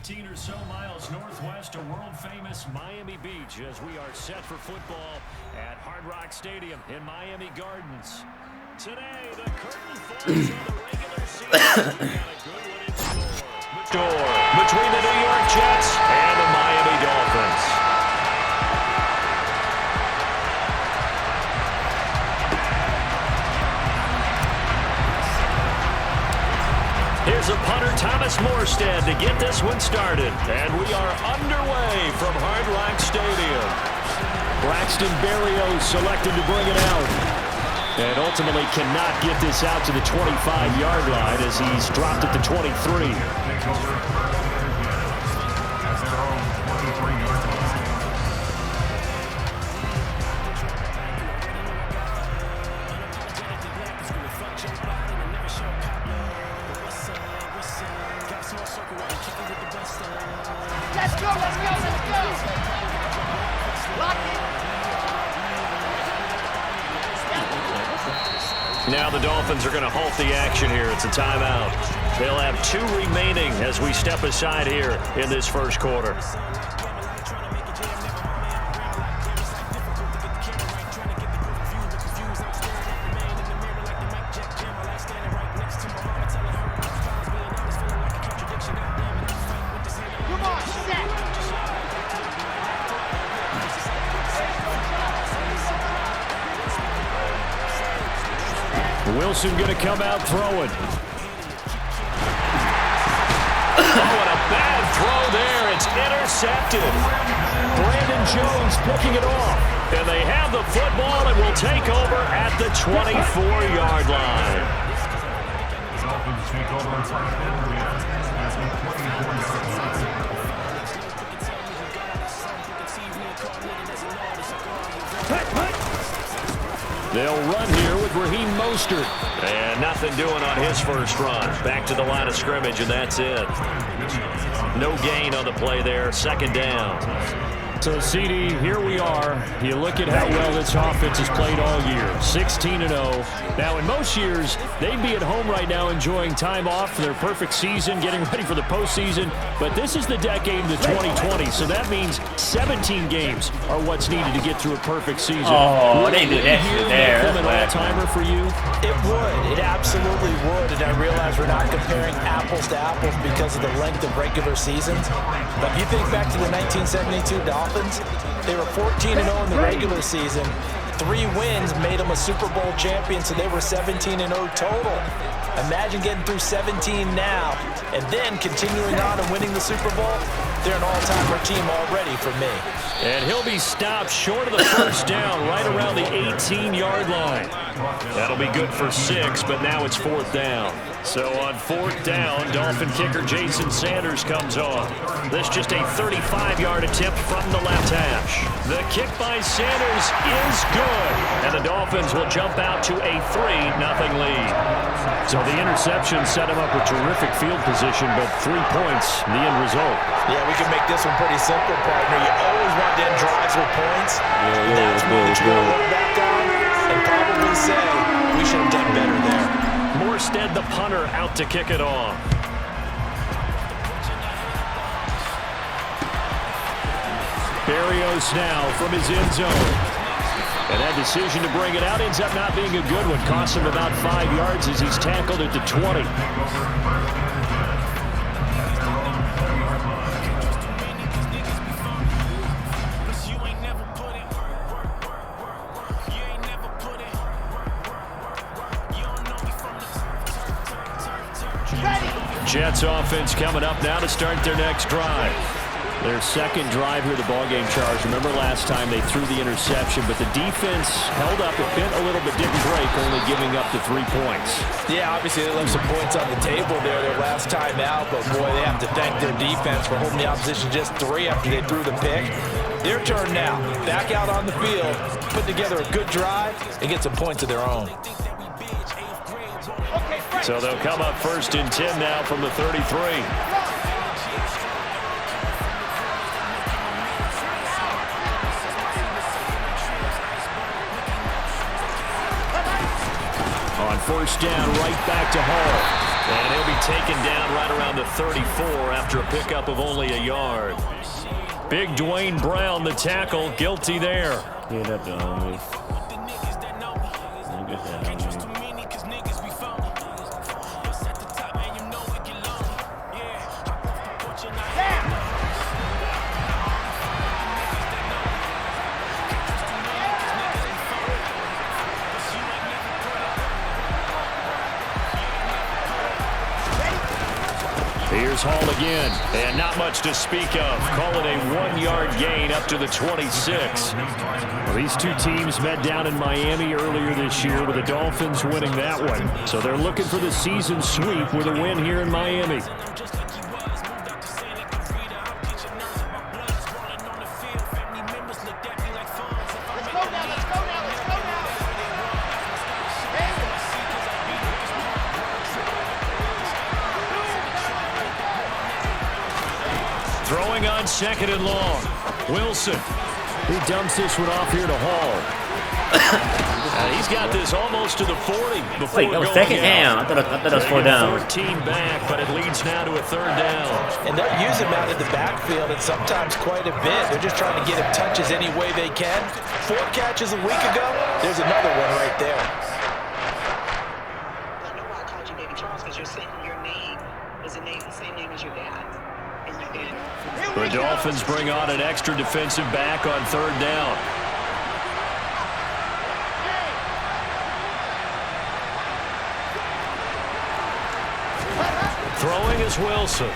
15 or so miles northwest of world-famous Miami Beach as we are set for football at Hard Rock Stadium in Miami Gardens. Today, the curtain falls on the regular season. Got a good one in store between the New York Jets and the Miami Dolphins. Here's a punter, Thomas Morstead, to get this one started. And we are underway from Hard Rock Stadium. Braxton Berrios selected to bring it out. And ultimately cannot get this out to the 25-yard line as he's dropped at the 23. Let's go, let's go, let's go! Lock it! Now the Dolphins are going to halt the action here. It's a timeout. They'll have 2 remaining as we step aside here in this first quarter. Wilson going to come out throwing. Oh, and a bad throw there. It's intercepted. Brandon Jones picking it off. And they have the football and will take over at the 24-yard line. Dolphins take over on first down at the 24-yard line. They'll run here with Raheem Mostert. And nothing doing on his first run. Back to the line of scrimmage, and that's it. No gain on the play there. Second down. So, CD, here we are. You look at how well this offense has played all year. 16-0. Now, in most years, they'd be at home right now enjoying time off for their perfect season, getting ready for the postseason. But this is the decade of the 2020, so that means 17 games are what's needed to get through a perfect season. Oh, they do that shit there. An all-timer for you? It would. It absolutely would. And I realize we're not comparing apples to apples because of the length of regular seasons. But if you think back to the 1972 Dolphins, they were 14-0 in the regular season. 3 wins made them a Super Bowl champion, so they were 17-0 total. Imagine getting through 17 now and then continuing on and winning the Super Bowl. They're an all-timer team already for me. And he'll be stopped short of the first down right around the 18-yard line. That'll be good for 6, but now it's 4th down. So on 4th down, Dolphin kicker Jason Sanders comes on. This just a 35-yard attempt from the left hash. The kick by Sanders is good, and the Dolphins will jump out to a 3-0 lead. So the interception set him up with terrific field position, but 3 points, the end result. Yeah, we can make this one pretty simple, partner. You always want to end drives with points. That's what you're going to look back on and probably say we should have done better there. Morstead, the punter, out to kick it off. Berrios now from his end zone. And that decision to bring it out ends up not being a good one. Costs him about 5 yards as he's tackled at the 20. Jets offense coming up now to start their next drive. Their second drive here, the ballgame charge. Remember last time they threw the interception, but the defense held up. It bent a little but didn't break, only giving up the 3 points. Yeah, obviously they left some points on the table there their last time out, but boy, they have to thank their defense for holding the opposition just 3 after they threw the pick. Their turn now. Back out on the field, put together a good drive, and get some points of their own. So they'll come up 1st and 10 now from the 33. On 1st down, right back to Hall. And he'll be taken down right around the 34 after a pickup of only a yard. Big Dwayne Brown, the tackle, guilty there. Get up, homie. Here's Hall again, and not much to speak of. Call it a 1-yard gain up to the 26. Well, these two teams met down in Miami earlier this year with the Dolphins winning that one. So they're looking for the season sweep with a win here in Miami. Throwing on 2nd and long. Wilson. He dumps this one off here to Hall. He's got this almost to the 40 before Wait, that was going 2nd down. I thought it was 4 down. 14 back, but it leads now to a 3rd down. And they'll use him out of the backfield, and sometimes quite a bit. They're just trying to get him touches any way they can. 4 catches a week ago. There's another one right there. I know why I called you Baby Charles, because your name is the same name as your dad. The Dolphins bring on an extra defensive back on 3rd down. Throwing is Wilson.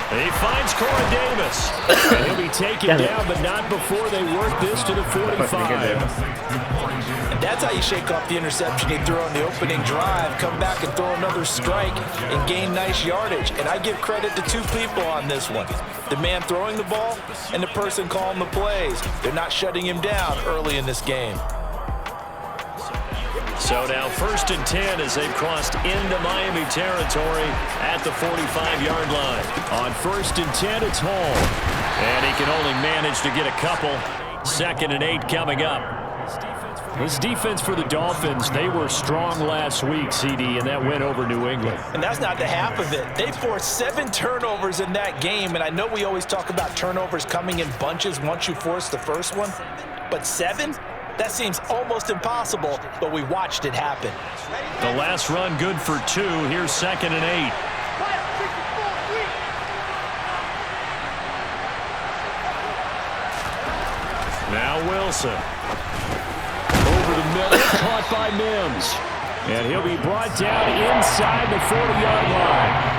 He finds Corey Davis. And he'll be taken down, but not before they work this to the 45. And that's how you shake off the interception he threw on the opening drive, come back and throw another strike and gain nice yardage. And I give credit to 2 people on this one. The man throwing the ball and the person calling the plays. They're not shutting him down early in this game. So now 1st and 10 as they've crossed into Miami territory at the 45-yard line. On 1st and 10, it's Hall. And he can only manage to get a couple. 2nd and 8 coming up. This defense for the Dolphins, they were strong last week, CD, and that went over New England. And that's not the half of it. They forced 7 turnovers in that game, and I know we always talk about turnovers coming in bunches once you force the first one, but 7? That seems almost impossible, but we watched it happen. The last run good for 2. Here's 2nd and 8. Now Wilson. Over the middle, caught by Mims. And he'll be brought down inside the 40-yard line.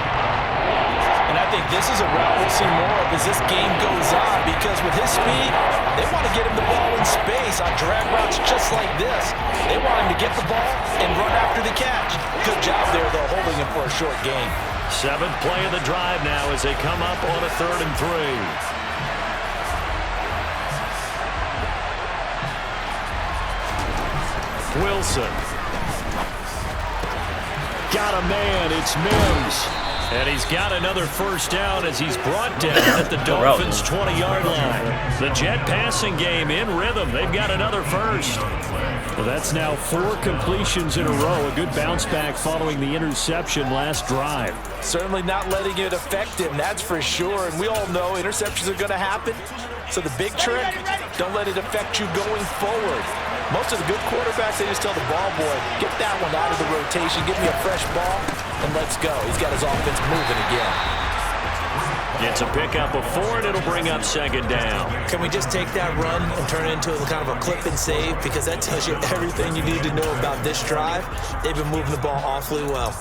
And I think this is a route we'll see more of as this game goes on, because with his speed, they want to get him the ball in space on drag routes just like this. They want him to get the ball and run after the catch. Good job there, though, holding him for a short gain. 7th play of the drive now as they come up on a 3rd and 3. Wilson. Got a man, it's Mims. And he's got another 1st down as he's brought down at the Dolphins' 20-yard line. The Jet passing game in rhythm. They've got another 1st. Well, that's now 4 completions in a row. A good bounce back following the interception last drive. Certainly not letting it affect him, that's for sure. And we all know interceptions are going to happen. So the big trick, don't let it affect you going forward. Most of the good quarterbacks, they just tell the ball boy, get that one out of the rotation, give me a fresh ball, and let's go. He's got his offense moving again. It's a pickup of 4, and it'll bring up 2nd down. Can we just take that run and turn it into a kind of a clip and save? Because that tells you everything you need to know about this drive. They've been moving the ball awfully well.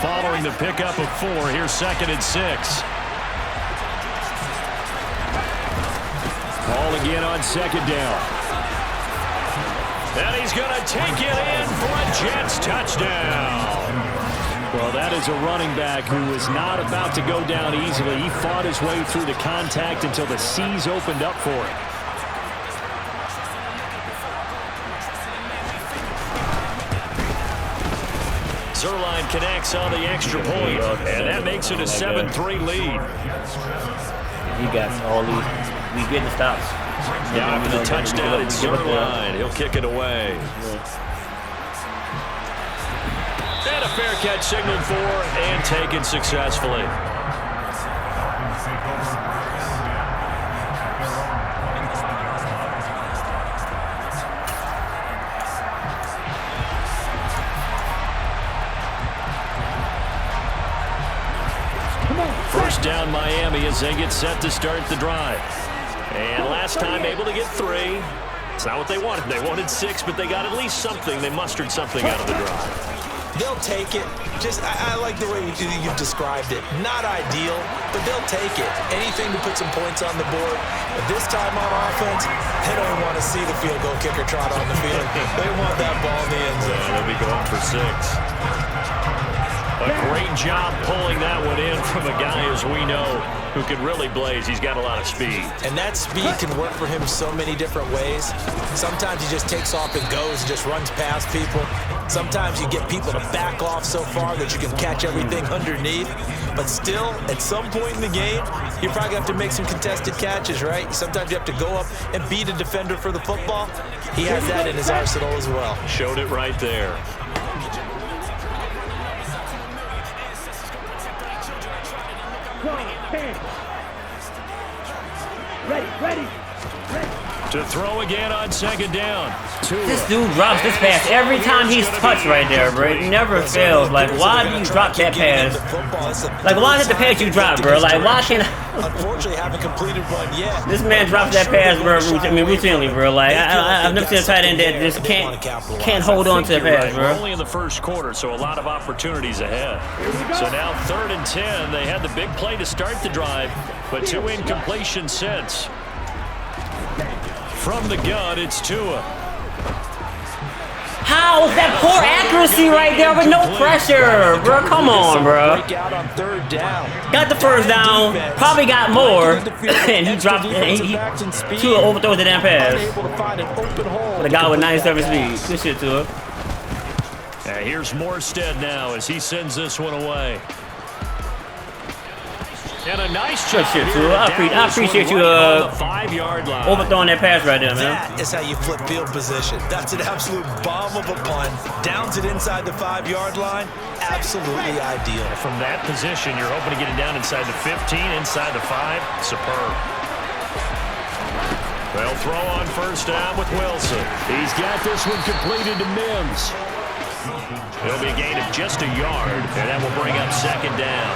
Following the pickup of 4, here's 2nd and 6. Ball again on 2nd down. And he's going to take it in for a Jets touchdown. Well, that is a running back who was not about to go down easily. He fought his way through the contact until the C's opened up for him. Zerline connects on the extra point, and that makes it a 7-3 lead. He got all these. We get the stops. Down for the touchdown at center line. He'll kick it away. And a fair catch signaled for and taken successfully. First down Miami as they get set to start the drive. And last time able to get 3. It's not what they wanted. They wanted 6, but they got at least something. They mustered something out of the drive. They'll take it. I like the way you've described it. Not ideal, but they'll take it. Anything to put some points on the board. But this time on offense, they don't want to see the field goal kicker trot on the field. They want that ball in the end zone. They'll be going for 6. A great job pulling that one in from a guy, as we know, who can really blaze. He's got a lot of speed. And that speed can work for him so many different ways. Sometimes he just takes off and goes and just runs past people. Sometimes you get people to back off so far that you can catch everything underneath. But still, at some point in the game, you probably have to make some contested catches, right? Sometimes you have to go up and beat a defender for the football. He has that in his arsenal as well. Showed it right there. Ready. To throw again on second down. This dude drops this pass every time he's touched right there, bro. It never fails. Like, why do you drop that pass? Like, why is it the pass you drop, bro? Like, why can't Unfortunately, haven't completed one yet. this man drops that pass, bro? Routinely, bro. Like, I've never seen a tight end that just can't hold on to the pass, We're bro. only in the first quarter, so a lot of opportunities ahead. So now 3rd and 10. They had the big play to start the drive, but 2 incompletions since. From the gun, it's Tua. How is that poor accuracy right there with no pressure, bro? Come on, bro. Break out on 3rd down. Got the first down, probably got more, and he dropped it. Tua overthrows the damn pass. Unable to find an open hole. The guy with 97 speed. Good shit, Tua. Here's Morstead now as he sends this one away. And a nice Good job shit, here Tua. to I down appreciate this you one right on the 5-yard line. overthrowing that pass right there, man. That is how you flip field position. That's an absolute bomb of a punt. Downs it inside the 5-yard line. Absolutely ideal. From that position, you're hoping to get it down inside the 15, inside the 5. Superb. They'll throw on first down with Wilson. He's got this one completed to Mims. It'll be a gain of just a yard, and that will bring up second down.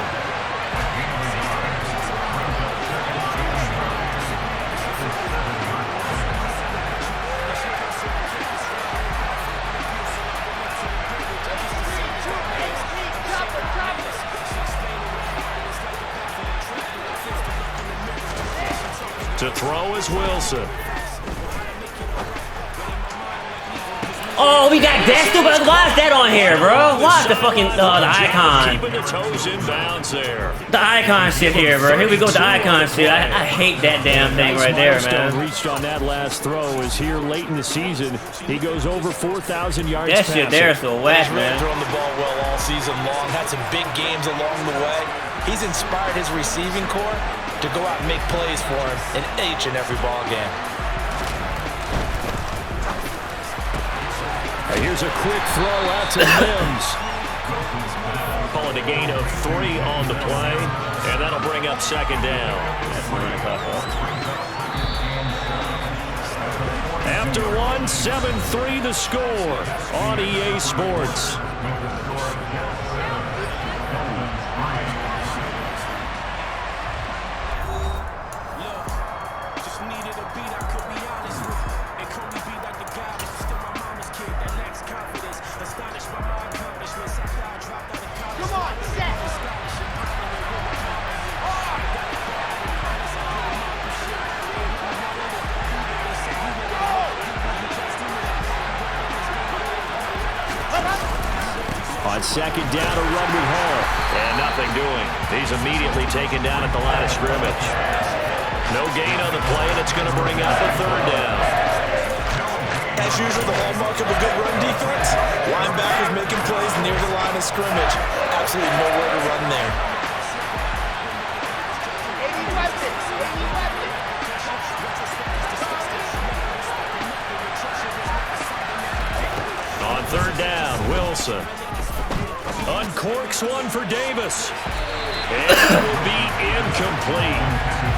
To throw is Wilson. Oh, we got that stupid. Why is that on here, bro? Why is the fucking the icon? Keeping the toes in bounds there. The icon shit here, bro. Here we go with the icon shit. I hate that damn thing right there, man. Reached on that last throw is here late in the season. He goes over 4,000 yards. That shit there is so whack, He's really man. thrown the ball well all season long. Had some big games along the way. He's inspired his receiving corps to go out and make plays for him in each and every ball game. Here's a quick throw out to Mims. Call it a gain of 3 on the play, and that'll bring up second down. After 1, 7-3 the score on EA Sports. On second down, a run with Hall. And nothing doing. He's immediately taken down at the line of scrimmage. No gain on the play, and it's going to bring up a 3rd down. As usual, the hallmark of a good run defense, linebackers making plays near the line of scrimmage. Absolutely nowhere to run there. 80 weapons, 80 weapons. On third down, Wilson uncorks one for Davis. And it will be incomplete.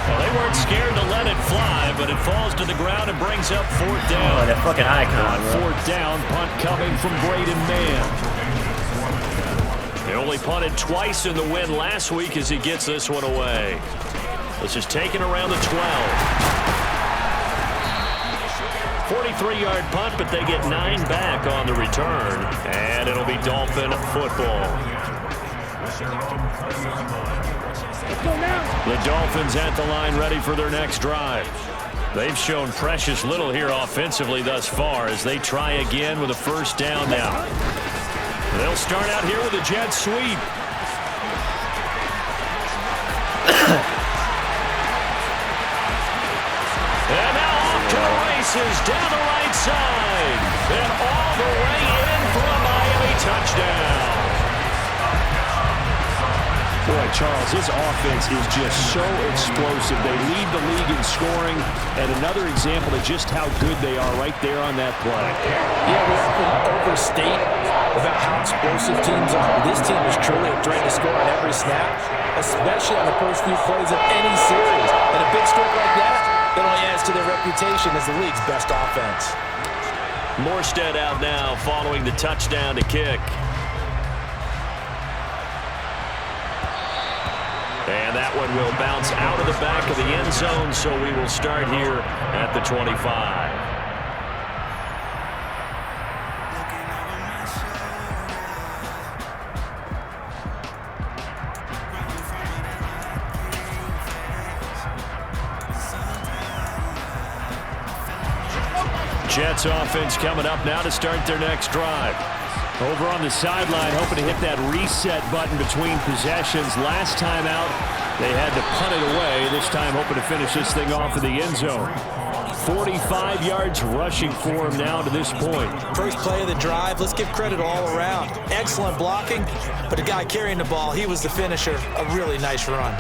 Well, they weren't scared to let it fly, but it falls to the ground and brings up fourth down. Oh, that fucking icon, On bro. fourth down, punt coming from Braden Mann. They only punted twice in the win last week as he gets this one away. This is taken around the 12. 43-yard punt, but they get 9 back on the return. And it'll be Dolphin football. The Dolphins at the line ready for their next drive. They've shown precious little here offensively thus far as they try again with a first down now. They'll start out here with a jet sweep. And now off to the races down the right side. And all the way in for a Miami touchdown. Boy, Charles, this offense is just so explosive. They lead the league in scoring, and another example of just how good they are right there on that play. Yeah, we often overstate about how explosive teams are. This team is truly a threat to score on every snap, especially on the first few plays of any series. And a big streak like that, it only adds to their reputation as the league's best offense. Morstead out now following the touchdown to kick. And that one will bounce out of the back of the end zone, so we will start here at the 25. Jets offense coming up now to start their next drive. Over on the sideline, hoping to hit that reset button between possessions. Last time out, they had to punt it away. This time, hoping to finish this thing off in the end zone. 45 yards rushing for him now to this point. First play of the drive, let's give credit all around. Excellent blocking, but the guy carrying the ball, he was the finisher. A really nice run.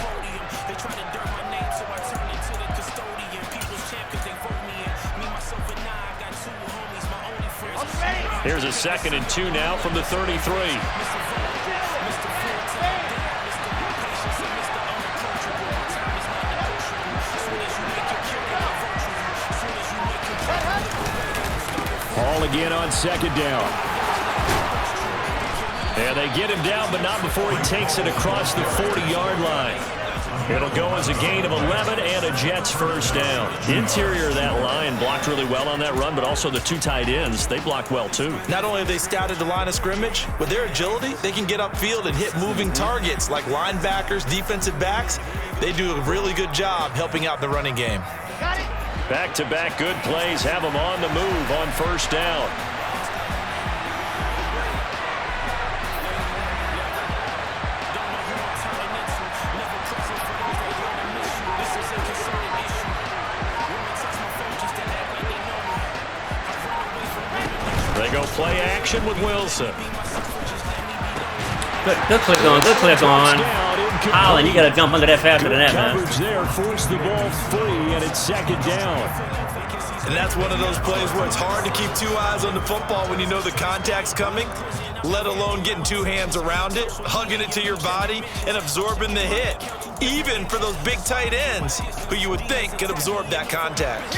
Here's a 2nd and 2 now from the 33. Hall again on 2nd down. And they get him down, but not before he takes it across the 40-yard line. It'll go as a gain of 11 and a Jets first down. The interior of that line blocked really well on that run, but also the 2 tight ends, they blocked well too. Not only have they scouted the line of scrimmage, with their agility, they can get upfield and hit moving targets like linebackers, defensive backs. They do a really good job helping out the running game. Got it. Back-to-back good plays have them on the move on first down. They go play action with Wilson. Good click on, good click on. Holland, you gotta jump under that faster than that, man. Coverage there, force the ball free, and it's 2nd down. And that's one of those plays where it's hard to keep 2 eyes on the football when you know the contact's coming, let alone getting 2 hands around it, hugging it to your body, and absorbing the hit. Even for those big tight ends who you would think could absorb that contact.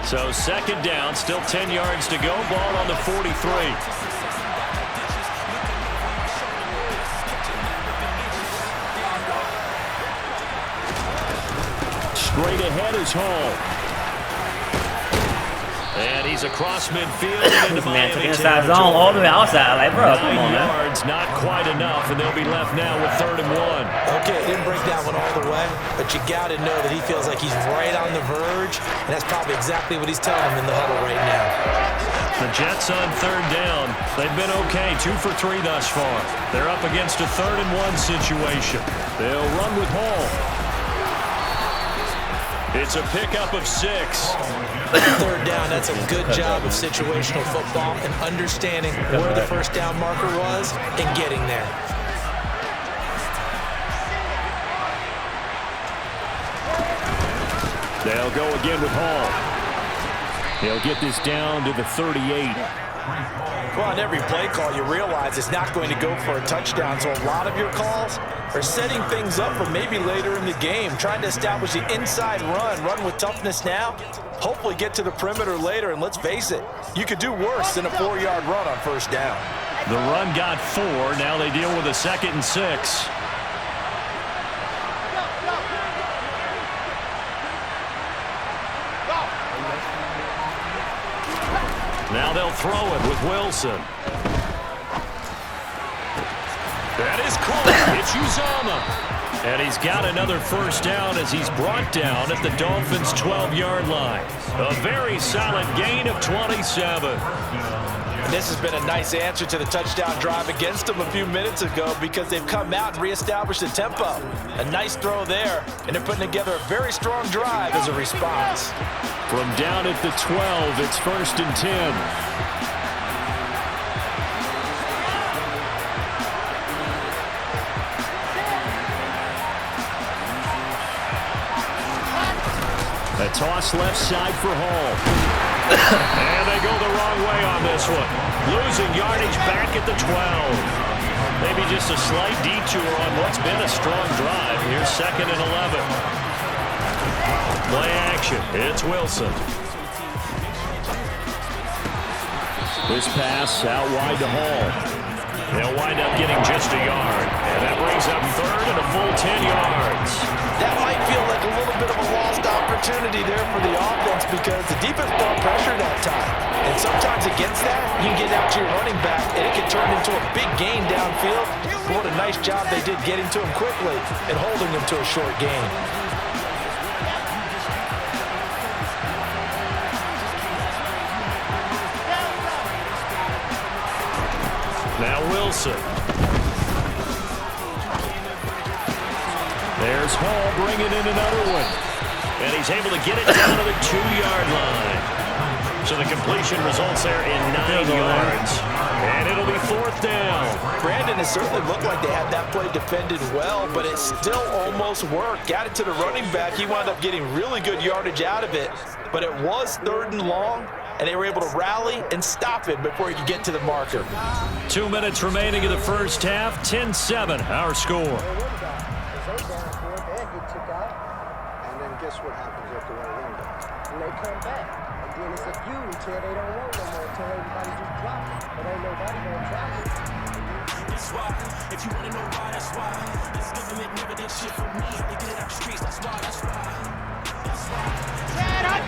So 2nd down, still 10 yards to go, ball on the 43. Straight ahead is Hall. And he's across midfield into Man, took Miami inside zone territory. all the way outside. Like, bro, come 9 on, man. yards, not quite enough, and they'll be left now with 3rd and 1. Okay, didn't break that one all the way, but you got to know that he feels like he's right on the verge, and that's probably exactly what he's telling him in the huddle right now. The Jets on 3rd down. They've been okay, 2 for 3 thus far. They're up against a 3rd and 1 situation. They'll run with Hall. It's a pickup of 6. Third down, that's a good job of situational football and understanding where the first down marker was and getting there. They'll go again with Hall. They'll get this down to the 38. Well, on every play call, you realize it's not going to go for a touchdown, so a lot of your calls are setting things up for maybe later in the game, trying to establish the inside run with toughness now, hopefully get to the perimeter later, and let's face it, you could do worse than a 4-yard run on first down. The run got 4. Now they deal with a 2nd and 6. Now they'll throw it with Wilson. That is caught. It's Uzama. And he's got another first down as he's brought down at the Dolphins' 12-yard line. A very solid gain of 27. And this has been a nice answer to the touchdown drive against them a few minutes ago because they've come out and reestablished the tempo. A nice throw there, and they're putting together a very strong drive as a response. From down at the 12, it's 1st and 10. A toss left side for Hall. And they go the wrong way on this one. Losing yardage back at the 12. Maybe just a slight detour on what's been a strong drive. Here's 2nd and 11. Play action. It's Wilson. This pass out wide to Hall. They'll wind up getting just a yard. And that brings up 3rd and a full 10 yards. That might feel like a little bit of a lost opportunity there for the offense because the defense brought pressure that time. And sometimes against that, you can get out to your running back, and it can turn into a big gain downfield. But what a nice job they did getting to him quickly and holding him to a short gain. Now Wilson. There's Hall bringing in another one. And he's able to get it down to the 2-yard line. So the completion results there in 9 yards. And it'll be 4th down. Brandon, it certainly looked like they had that play defended well, but it still almost worked. Got it to the running back. He wound up getting really good yardage out of it. But it was 3rd and long, and they were able to rally and stop him before he could get to the marker. 2 minutes remaining in the first half. 10-7, our score. And then guess what happens after one window? And they come back. And then it's a feud until they don't want no more, until everybody just drop it. But ain't nobody gonna drop it. That's why, if you wanna know why, that's why. This government never did shit for me. They get it out the streets, that's why, that's why. That's why. Set up!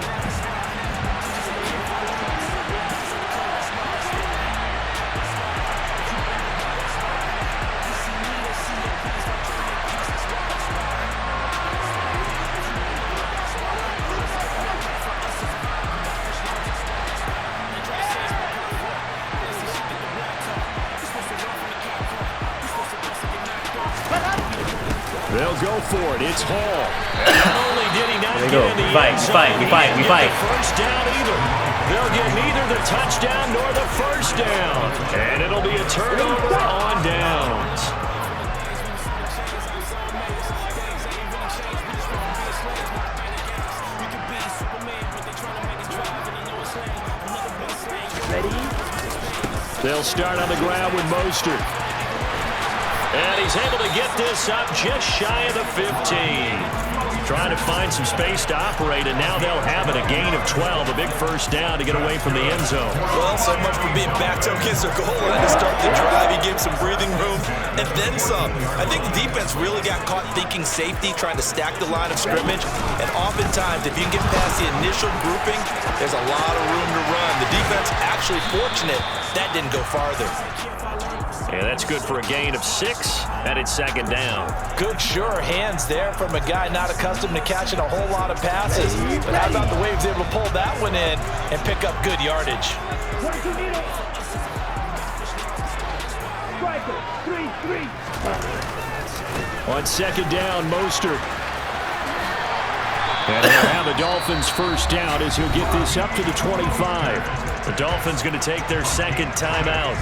They'll go for it. It's Hall. Not only did he not There we get go. in the We fight, end we zone, fight, we he fight, didn't we get fight. the first down either. They'll get neither the touchdown nor the first down. And it'll be a turnover on downs. They'll start on the ground with Mostert. And he's able to get this up just shy of the 15. Trying to find some space to operate, and now they'll have it. A gain of 12, a big first down to get away from the end zone. Well, so much for being backed up against their goal line to start the drive. He gave some breathing room and then some. I think the defense really got caught thinking safety, trying to stack the line of scrimmage. And oftentimes, if you can get past the initial grouping, there's a lot of room to run. The defense actually fortunate that didn't go farther. And that's good for a gain of 6, and it's 2nd down. Good, sure hands there from a guy not accustomed to catching a whole lot of passes. But how about the way he was able to pull that one in and pick up good yardage? On 2nd down, Mostert. And they'll have the Dolphins first down as he'll get this up to the 25. The Dolphins going to take their second timeout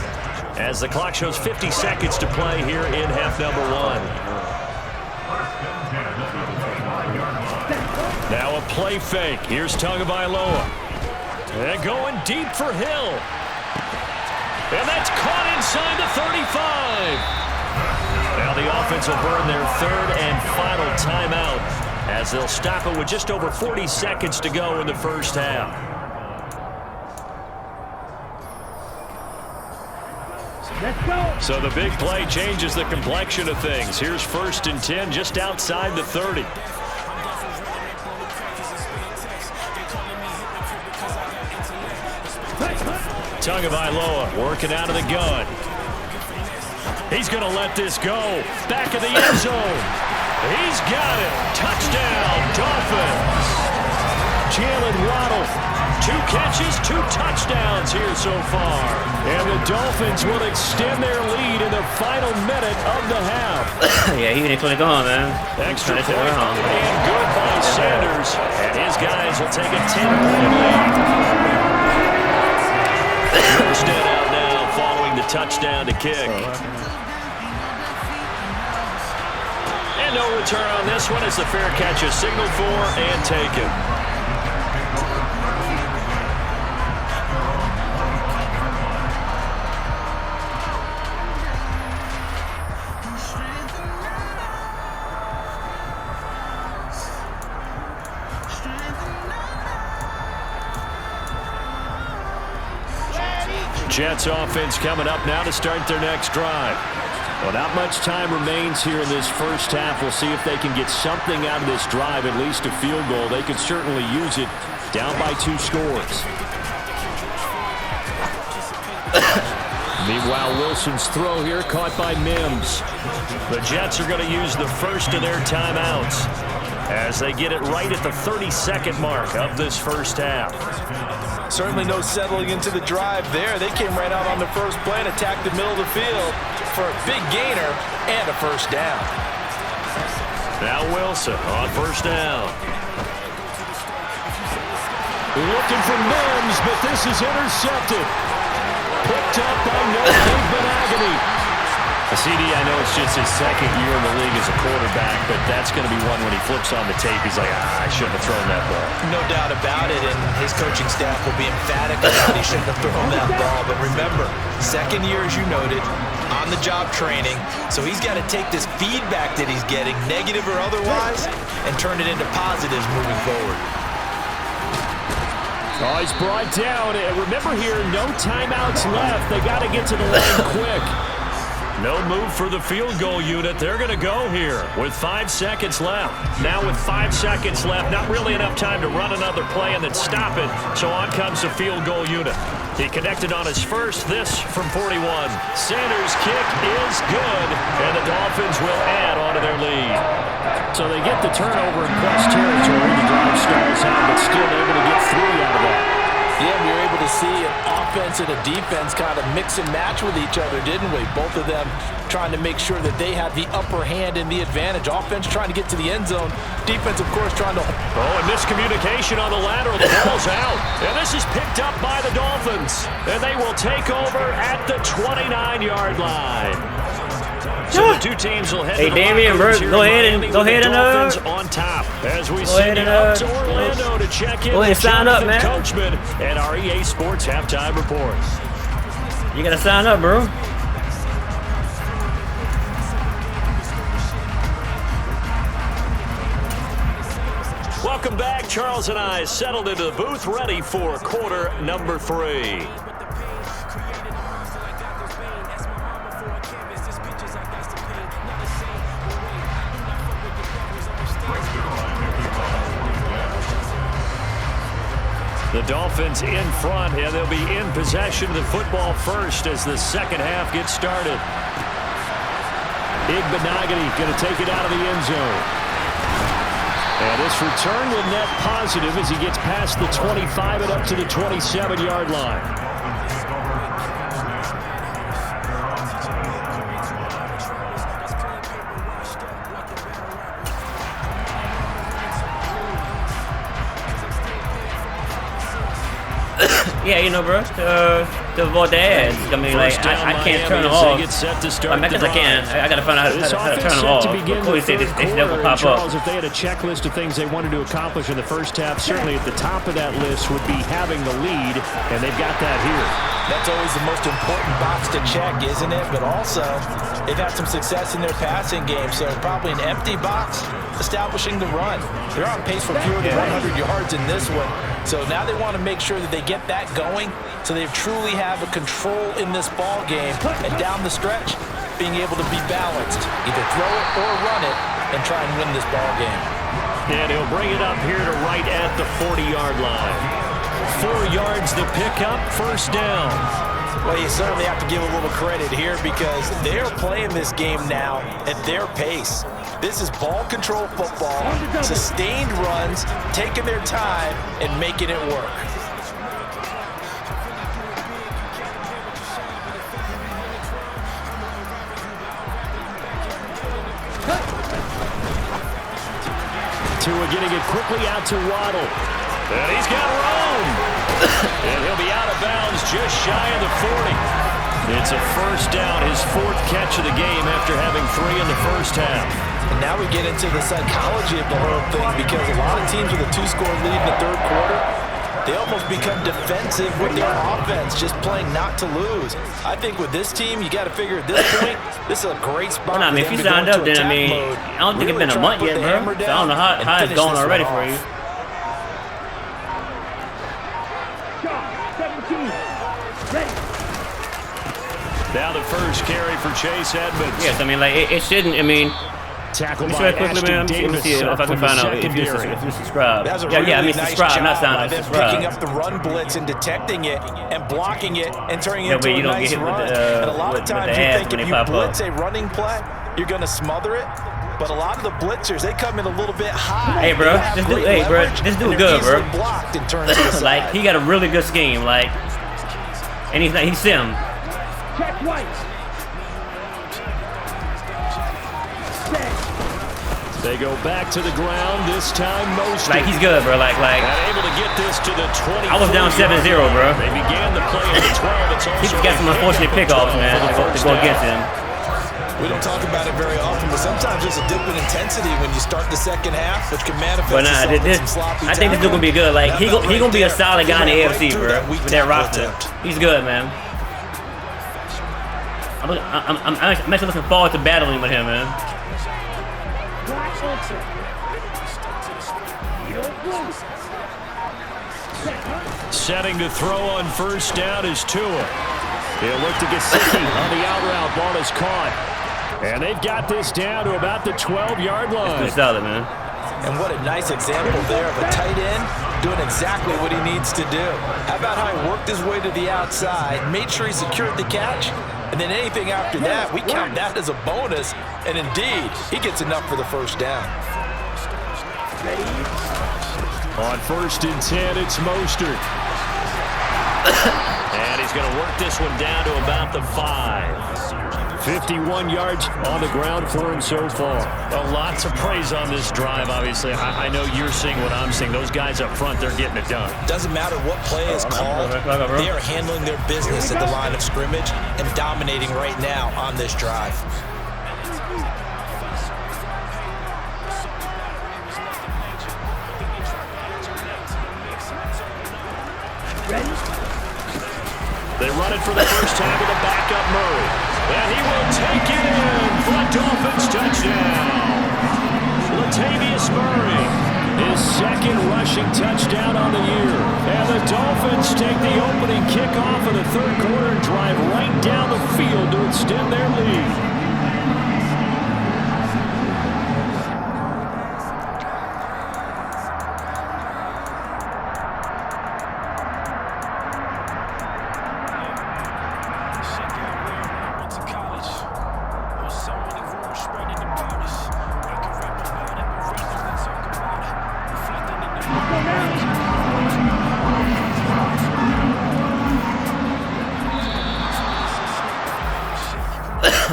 as the clock shows 50 seconds to play here in half number 1. Now a play fake. Here's Tagovailoa. And going deep for Hill. And that's caught inside the 35. Now the offense will burn their third and final timeout as they'll stop it with just over 40 seconds to go in the first half. So the big play changes the complexion of things. Here's 1st and 10 just outside the 30. Tagovailoa working out of the gun. He's going to let this go. Back of the end zone. He's got it. Touchdown, Dolphins. Jalen Waddle. 2 catches, 2 touchdowns here so far. And the Dolphins will extend their lead in the final minute of the half. Yeah, he didn't click on, man. Extra point and good by Sanders. And his guys will take a 10-point lead. Stand out now following the touchdown to kick. And no return on this one as the fair catch is signaled for and taken. Jets offense coming up now to start their next drive. Well, not much time remains here in this first half. We'll see if they can get something out of this drive, at least a field goal. They could certainly use it down by 2 scores. Meanwhile, Wilson's throw here caught by Mims. The Jets are going to use the first of their timeouts as they get it right at the 32nd mark of this first half. Certainly no settling into the drive there. They came right out on the first play and attacked the middle of the field for a big gainer and a first down. Now Wilson on first down. Looking for Mims, but this is intercepted. Picked up by Big Benagany. The CD, I know it's just his second year in the league as a quarterback, but that's going to be one when he flips on the tape, he's like, I shouldn't have thrown that ball. No doubt about it, and his coaching staff will be emphatic about he shouldn't have thrown that ball. But remember, second year, as you noted, on-the-job training, so he's got to take this feedback that he's getting, negative or otherwise, and turn it into positives moving forward. Oh, he's brought down. And remember here, no timeouts left. They got to get to the line quick. No move for the field goal unit. They're going to go here with 5 seconds left. Now with 5 seconds left, not really enough time to run another play and then stop it. So on comes the field goal unit. He connected on his first, this from 41. Sanders' kick is good, and the Dolphins will add on to their lead. So they get the turnover in plus territory. The drive stalls out, but still able to get 3 out of that. Yeah, we were able to see an offense and a defense kind of mix and match with each other, didn't we? Both of them trying to make sure that they had the upper hand and the advantage. Offense trying to get to the end zone. Defense, of course, trying to... Oh, and miscommunication on the lateral. The ball's out. And this is picked up by the Dolphins. And they will take over at the 29-yard line. So the 2 teams will head to the Damian, locker rooms go ahead and Dolphins on top as we send you up to Orlando to check in with sign up, man. Coachman and our EA Sports halftime report. You gotta sign up, bro. Welcome back. Charles and I settled into the booth, ready for quarter number 3. The Dolphins in front, and they'll be in possession of the football first as the second half gets started. Benagany going to take it out of the end zone. And this return will net positive as he gets past the 25 and up to the 27-yard line. Yeah, you know, bro, to avoid the ads. I mean, like, I can't turn them off. I mean, I can. I gotta find out how to turn them off. Before you say this, they never pop up. If they had a checklist of things they wanted to accomplish in the first half, certainly at the top of that list would be having the lead, and they've got that here. That's always the most important box to check, isn't it? But also, they've had some success in their passing game, so probably an empty box establishing the run. They're on pace for fewer than 100 yards in this one. So now they want to make sure that they get that going so they truly have a control in this ball game and down the stretch being able to be balanced. Either throw it or run it and try and win this ball game. And he'll bring it up here to right at the 40-yard line. 4 yards the pickup, first down. Well, you certainly have to give a little credit here because they're playing this game now at their pace. This is ball control football, sustained runs, taking their time and making it work. Tua getting it quickly out to Waddle. And he's got room. And he'll be out of bounds just shy of the 40. It's a first down, his 4th catch of the game after having 3 in the first half. And now we get into the psychology of the whole thing because a lot of teams with a 2-score lead in the third quarter, they almost become defensive with their offense, just playing not to lose. I think with this team, you got to figure at this point, this is a great spot. Well, I mean, if you signed up, then I mean, I don't think it's been a month yet, bro. So I don't know how it's going already for you. Now the first carry for Chase Edmonds. Yes, I mean, like, it shouldn't, I mean, Tackle just by real quickly, man. Let me see if I can find out if you subscribe. Yeah, I mean, subscribe, not sign up, subscribe. Picking up the run blitz and detecting it and blocking it and turning it into you a don't nice get hit run. with the, and a lot of times you think if you blitz a running play, you're going to smother it. But a lot of the blitzers, they come in a little bit high. Hey, bro, this dude good, bro. Blocked and turned to the Like, side. he got a really good scheme, like, and he's sim. Check white. They go back to the ground, this time Mostert. Like, he's good, bro. Like, and able to get this to the 20. I was down 7-0, bro. They began the play at the 12. It's also He's got some unfortunate pickoffs, man, to go against him. We don't talk about it very often, but sometimes there's a dip in intensity when you start the second half, which can manifest But nah, itself in some sloppy I think this dude gonna be good. Like, he gonna be a solid guy in the AFC, bro. With that roster, he's good, man. I'm actually looking forward to battling with him, man. Setting to throw on first down is Tua. He'll look to Gesicki on the out route. Ball is caught. And they've got this down to about the 12-yard line. That's solid, man. And what a nice example there of a tight end doing exactly what he needs to do. How about how he worked his way to the outside, made sure he secured the catch, and then anything after that, we count that as a bonus. And indeed, he gets enough for the first down. On 1st and 10, it's Mostert. And he's going to work this one down to about the 5. 51 yards on the ground for him so far. Well, lots of praise on this drive, obviously. I know you're seeing what I'm seeing. Those guys up front, they're getting it done. Doesn't matter what play is called. They are handling their business at the line of scrimmage and dominating right now on this drive. They run it for the first time with a backup Murray. And he will take it in for a Dolphins touchdown. Latavius Murray, his 2nd rushing touchdown on the year. And the Dolphins take the opening kickoff of the 3rd quarter and drive right down the field to extend their lead.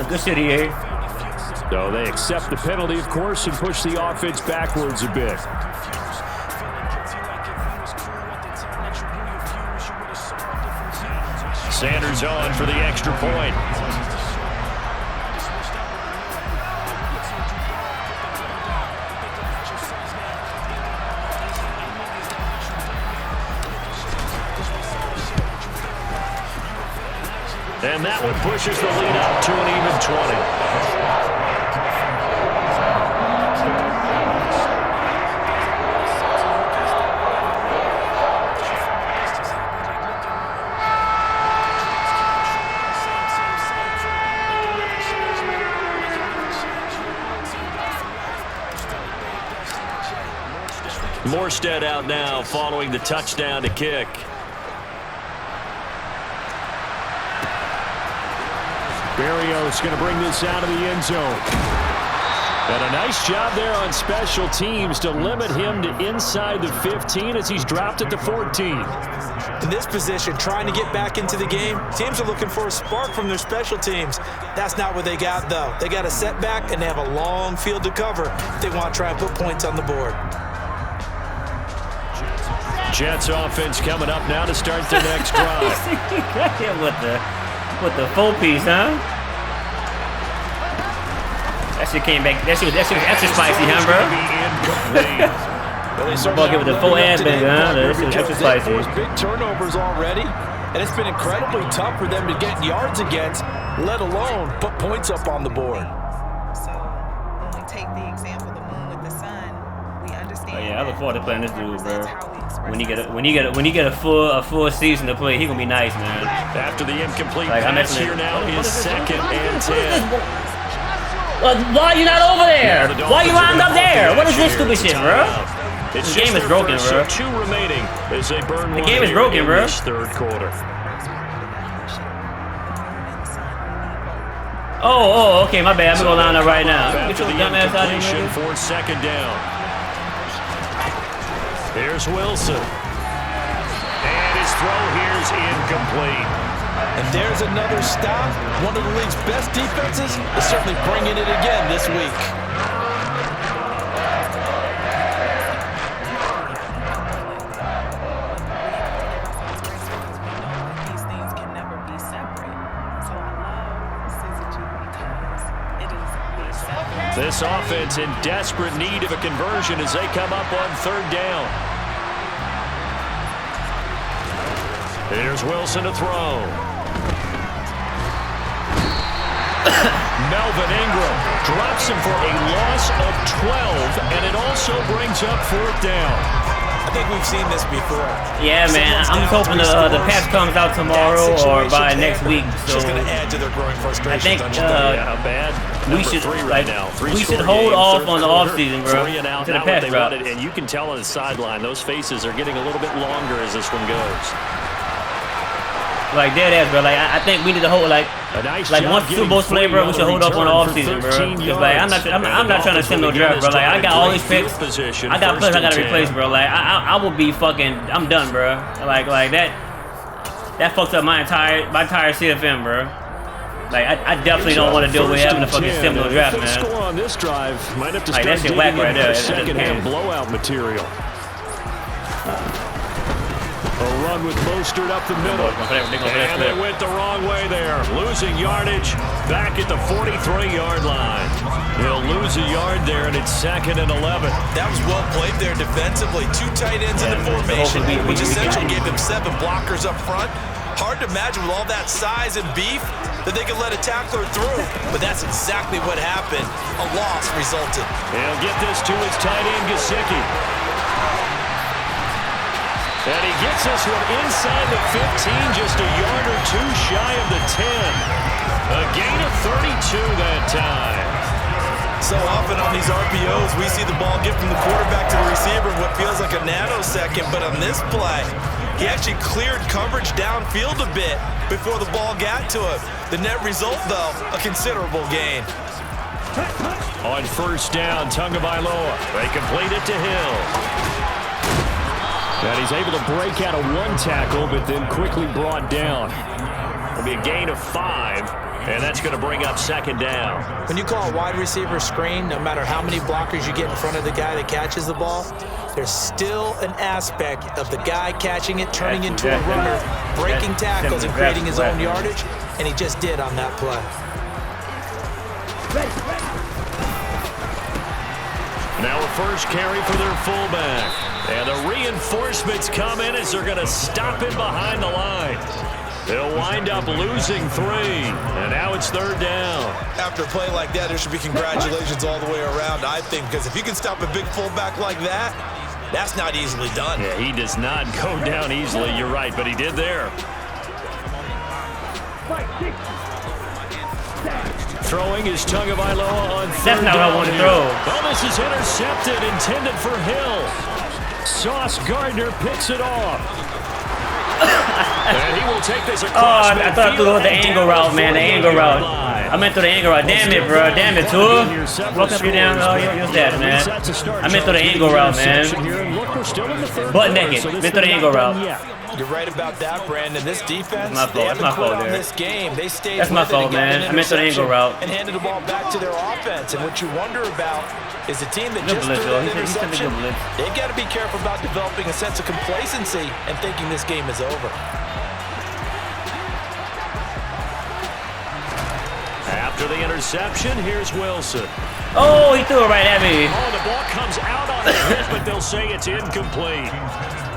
Good shit, EA. So they accept the penalty, of course, and push the offense backwards a bit. Sanders on for the extra point. And that one pushes the lead up to an even 20. Morstead out now following the touchdown to kick. Berrios going to bring this out of the end zone. And a nice job there on special teams to limit him to inside the 15 as he's dropped at the 14. In this position, trying to get back into the game, teams are looking for a spark from their special teams. That's not what they got, though. They got a setback, and they have a long field to cover if they want to try and put points on the board. Jets offense coming up now to start the next drive. with the full piece, huh? That shit came back. That shit was extra spicy, huh, bro? Ball with the full ass bang, huh? That shit was extra spicy. Big turnovers already, and it's been incredibly tough for them to get yards against, let alone put points up on the board. So when we take the example, the moon with the sun, we understand. Oh yeah, I look forward to playing this dude, bro. How we express When you get a full season to play, he gonna be nice, man. After the incomplete Like, pass here now is 2nd and 10. Why are you not over there? Why are you lined up there? What is this stupid shit, bro? It's The game is broken, bro. 2 remaining as they burn The game is broken, bro. This third quarter. Oh, okay, my bad. I'm gonna line up right now. Get After your the dumb ass out of here, incompletion nigga. for 2nd down. Here's Wilson. And his throw here's incomplete. And there's another stop. One of the league's best defenses is certainly bringing it again this week. these things can never be separate. So I love syzygy because it is the separate. This offense in desperate need of a conversion as they come up on 3rd down. Here's Wilson to throw. Melvin Ingram drops him for a loss of 12, and it also brings up 4th down. I think we've seen this before. Yeah, man. I'm just hoping the patch comes out tomorrow or by next week. So Just going to add to their growing frustration. I think Yeah, bad. we Number should 3 right like now. 3 we should score hold game, off third on the quarter, offseason, bro. 3 and out, To the not what patch they drop. wanted, and you can tell on the sideline those faces are getting a little bit longer as this one goes. Like dead ass, bro. Like I think we need to hold like Nice once job Super Bowl getting play, bro. We should hold up on the return offseason, for bro. 13 Cause like I'm not trying to send no draft, bro. Like I got all these picks. I got players I gotta replace, bro. Like I will be fucking. I'm done, bro. Like that fucks up my entire CFM, bro. Like I definitely don't want to deal with having to fucking send no draft, If they man. score on this drive, might have to Like, start that shit whack digging right in there. for That doesn't second half count. blowout material. A run with Mostert up the middle. And they went the wrong way there. Losing yardage back at the 43-yard line. He'll lose a yard there, and it's 2nd and 11. That was well played there defensively. 2 tight ends in the formation, which essentially gave them 7 blockers up front. Hard to imagine with all that size and beef that they could let a tackler through. But that's exactly what happened. A loss resulted. He'll get this to his tight end, Gesicki. And he gets this one inside the 15, just a yard or 2 shy of the 10. A gain of 32 that time. So often on these RPOs, we see the ball get from the quarterback to the receiver in what feels like a nanosecond. But on this play, he actually cleared coverage downfield a bit before the ball got to him. The net result, though, a considerable gain. On 1st down, Tagovailoa. They complete it to Hill. And he's able to break out of 1 tackle, but then quickly brought down. It'll be a gain of 5, and that's going to bring up 2nd down. When you call a wide receiver screen, no matter how many blockers you get in front of the guy that catches the ball, there's still an aspect of the guy catching it, turning into a runner, breaking tackles and creating his own yardage, and he just did on that play. Now a first carry for their fullback. And the reinforcements come in as they're going to stop him behind the line. They'll wind up losing 3, and now it's 3rd down. After a play like that, there should be congratulations all the way around, I think, because if you can stop a big fullback like that, that's not easily done. Yeah, he does not go down easily, you're right, but he did there. Throwing is Tagovailoa on 3rd That's not what I want to throw. Oh, this is intercepted, intended for Hill. Sauce Gardner picks it off. And he will take this across. I thought I threw the angle route, man. The angle route. I meant through the angle route. Damn it, bro. Damn it, Tua. Walk up you down. Oh, you're dead, man. I meant through the angle route, man. Butt naked. Meant through the angle route. You're right about that, Brandon. This defense, That's they my haven't fault quit on there. this game. They stayed That's my with it and fault, got man. an I meant to the angle interception route. and handed the ball back to their offense. And what you wonder about is the team that Good just blitz, threw though. that He said interception. good blitz. They've got to be careful about developing a sense of complacency and thinking this game is over. After the interception, here's Wilson. Oh, he threw it right at me. Oh, the ball comes out on the hit, but they'll say it's incomplete.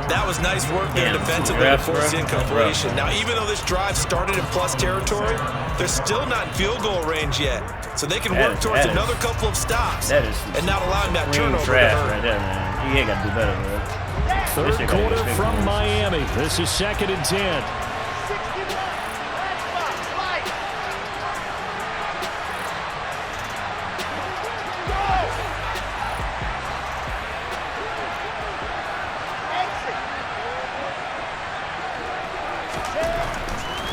That was nice work there Damn, defensively to refs, force bro. incompletion. Now, even though this drive started in plus territory, they're still not in field goal range yet. So they can work towards another couple of stops and not allowing that turnover to hurt. Right there, man. You ain't got to do better, bro. 3rd quarter from Miami. This is 2nd and 10.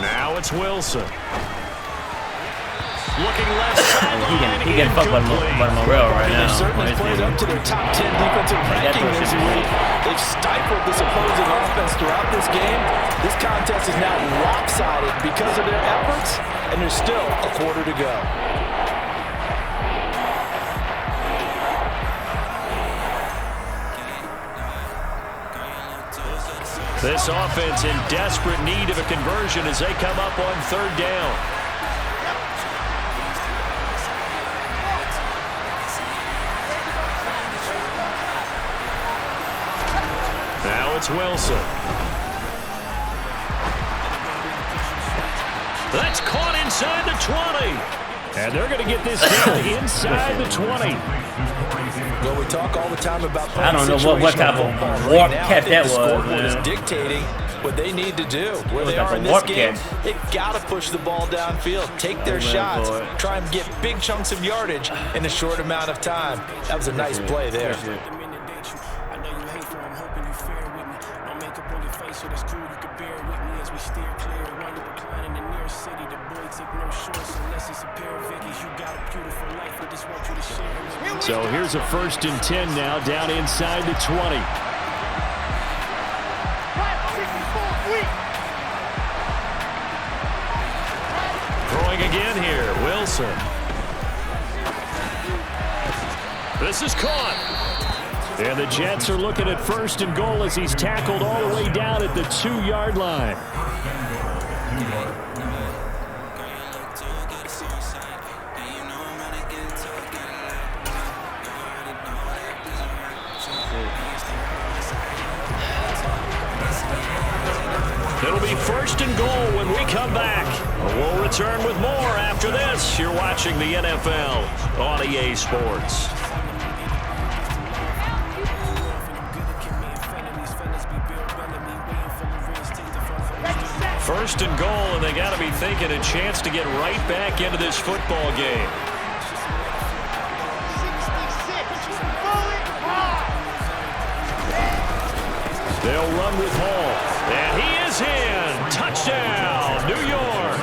Now it's Wilson. Looking left sideline. He getting fucked by my rail right now. They've certainly played up to their top 10 defensive ranking this week. They've stifled this opposing offense throughout this game. This contest is now lopsided because of their efforts, and there's still a quarter to go. This offense in desperate need of a conversion as they come up on 3rd down. Now it's Wilson. That's caught inside the 20. And they're going to get this down inside the 20. Well, we talk all the time about I don't know what type of warp catch that was. Scoreboard is dictating what they need to do. Where they are in this game, they've got to push the ball downfield, take their shots, try and get big chunks of yardage in a short amount of time. That was a nice play there. So here's a 1st and 10 now, down inside the 20. Throwing again here, Wilson. This is caught. And the Jets are looking at 1st and goal as he's tackled all the way down at the 2-yard line. It'll be 1st and goal when we come back. We'll return with more after this. You're watching the NFL on EA Sports. First and goal, and they got to be thinking a chance to get right back into this football game. They'll run with Hall. And he is in. Touchdown, New York.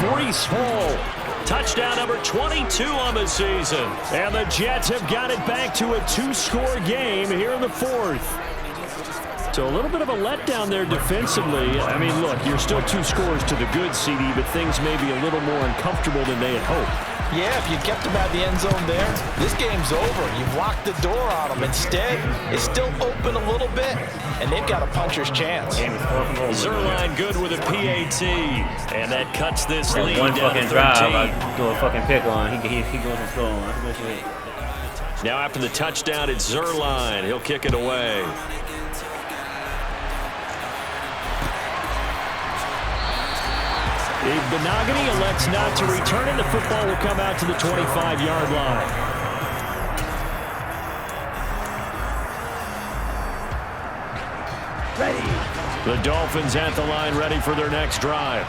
Breece Hall. Touchdown number 22 on the season. And the Jets have got it back to a 2-score game here in the 4th. So a little bit of a letdown there defensively. I mean, look, you're still 2 scores to the good, CD, but things may be a little more uncomfortable than they had hoped. Yeah, if you kept them at the end zone there, this game's over. You've locked the door on them. Instead, it's still open a little bit, and they've got a puncher's chance. Zerline good with a PAT, and that cuts this lead one down fucking to 13. drive, I do a fucking pick on. He goes and throw on. Now after the touchdown, it's Zerline. He'll kick it away. Benogany elects not to return it. The football will come out to the 25-yard line. Ready. The Dolphins at the line, ready for their next drive.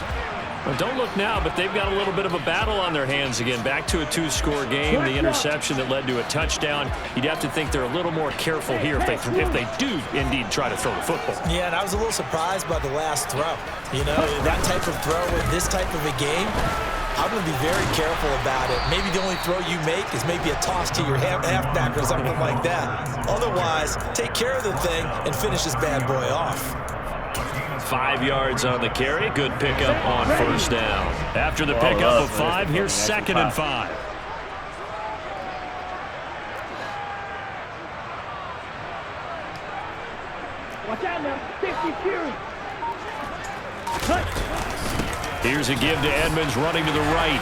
Well, don't look now, but they've got a little bit of a battle on their hands again. Back to a 2-score game. The interception that led to a touchdown. You'd have to think they're a little more careful here if they do indeed try to throw the football. Yeah, and I was a little surprised by the last throw. You know, that type of throw in this type of a game, I'm going to be very careful about it. Maybe the only throw you make is maybe a toss to your halfback or something like that. Otherwise, take care of the thing and finish this bad boy off. 5 yards on the carry. Good pickup on first down. After the pickup of 5, here's 2nd and 5. Watch out now. 60 Fury. Here's a give to Edmonds running to the right.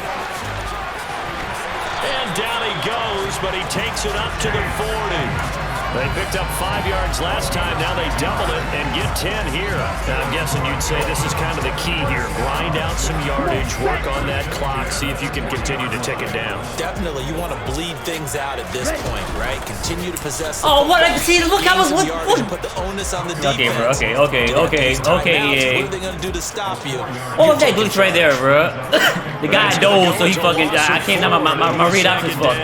And down he goes, but he takes it up to the 40. They picked up 5 yards last time. Now they double it and get 10 here. Now I'm guessing you'd say this is kind of the key here. Grind out some yardage, work on that clock, see if you can continue to tick it down. Definitely, you want to bleed things out at this point, right? Continue to possess the Oh, what I see, look how was what? Put the onus on the defense. Okay, bro. Okay, yeah. What are they gonna do to stop you? What was that glitch right there, bro? The guy dove, so he fucking. I can't. My read options fucked.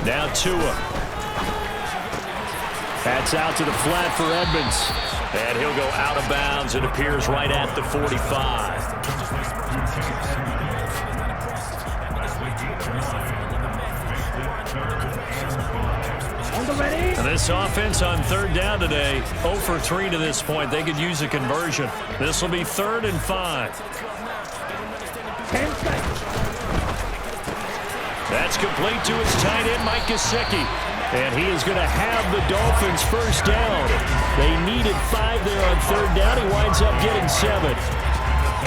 Now Tua. That's out to the flat for Edmonds. And he'll go out of bounds. It appears right at the 45. And this offense on 3rd down today, 0 for 3 to this point. They could use a conversion. This will be 3rd and 5. That's complete to his tight end, Mike Gesicki. And he is going to have the Dolphins first down. They needed 5 there on 3rd down. He winds up getting 7.